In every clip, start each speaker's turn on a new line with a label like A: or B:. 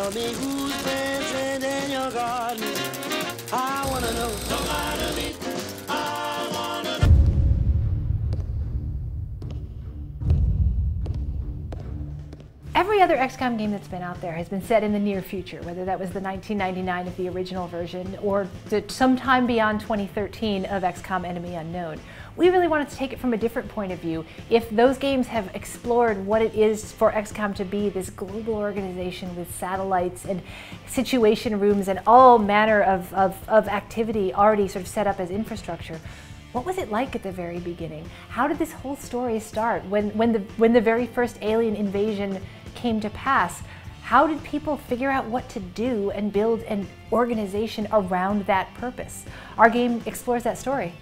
A: Tell me who's dancing in your garden. I wanna know. Don't lie to me. I wanna know.
B: Every other XCOM game that's been out there has been set in the near future, whether that was the 1999 of the original version or sometime beyond 2013 of XCOM Enemy Unknown. We really wanted to take it from a different point of view. If those games have explored what it is for XCOM to be this global organization with satellites and situation rooms and all manner of activity already sort of set up as infrastructure, what was it like at the very beginning? How did this whole story start? When the very first alien invasion came to pass, how did people figure out what to do and build an organization around that purpose? Our game explores that story.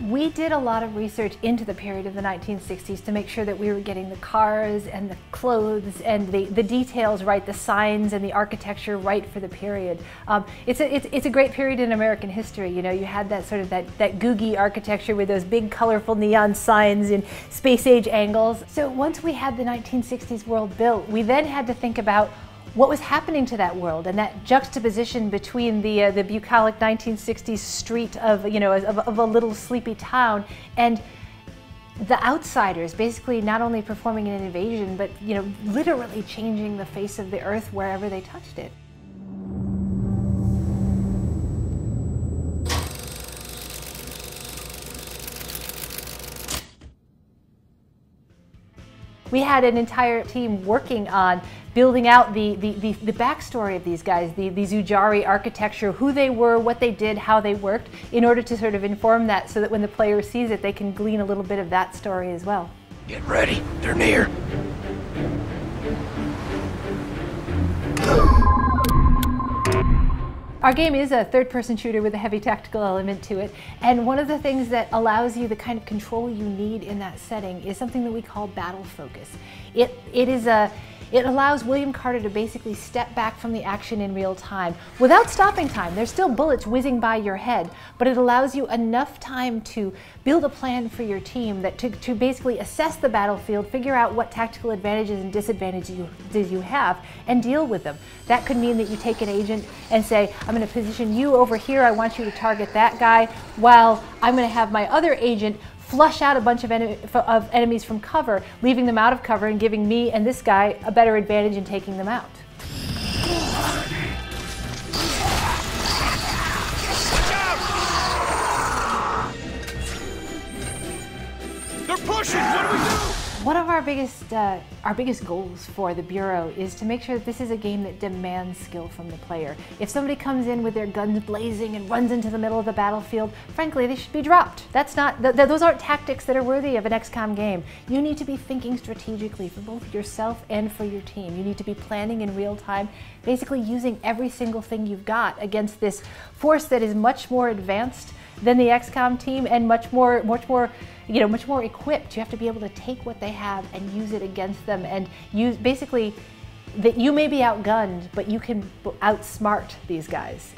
B: We did a lot of research into the period of the 1960s to make sure that we were getting the cars and the clothes and the details right, the signs and the architecture right for the period. It's a great period in American history. You know, you had that sort of that googie architecture with those big colorful neon signs and space age angles. So once we had the 1960s world built, we then had to think about what was happening to that world and that juxtaposition between the bucolic 1960s street of, you know, of a little sleepy town and the outsiders basically not only performing an invasion, but, you know, literally changing the face of the earth wherever they touched it. We had an entire team working on building out the backstory of these guys, the Zujari architecture, who they were, what they did, how they worked, in order to sort of inform that so that when the player sees it, they can glean a little bit of that story as well.
A: Get ready, they're near.
B: Our game is a third-person shooter with a heavy tactical element to it, and one of the things that allows you the kind of control you need in that setting is something that we call battle focus. It allows William Carter to basically step back from the action in real time without stopping time. There's still bullets whizzing by your head, but it allows you enough time to build a plan for your team that to basically assess the battlefield, figure out what tactical advantages and disadvantages you have, and deal with them. That could mean that you take an agent and say, I'm going to position you over here, I want you to target that guy, while I'm going to have my other agent flush out a bunch of enemies from cover, leaving them out of cover and giving me and this guy a better advantage in taking them out.
A: Watch out! They're pushing! What do we do?
B: One of our biggest goals for the Bureau is to make sure that this is a game that demands skill from the player. If somebody comes in with their guns blazing and runs into the middle of the battlefield, frankly, they should be dropped. Those aren't tactics that are worthy of an XCOM game. You need to be thinking strategically for both yourself and for your team. You need to be planning in real time, basically using every single thing you've got against this force that is much more advanced than the XCOM team and much more equipped. You have to be able to take what they have and use it against them, and use basically that you may be outgunned, but you can outsmart these guys.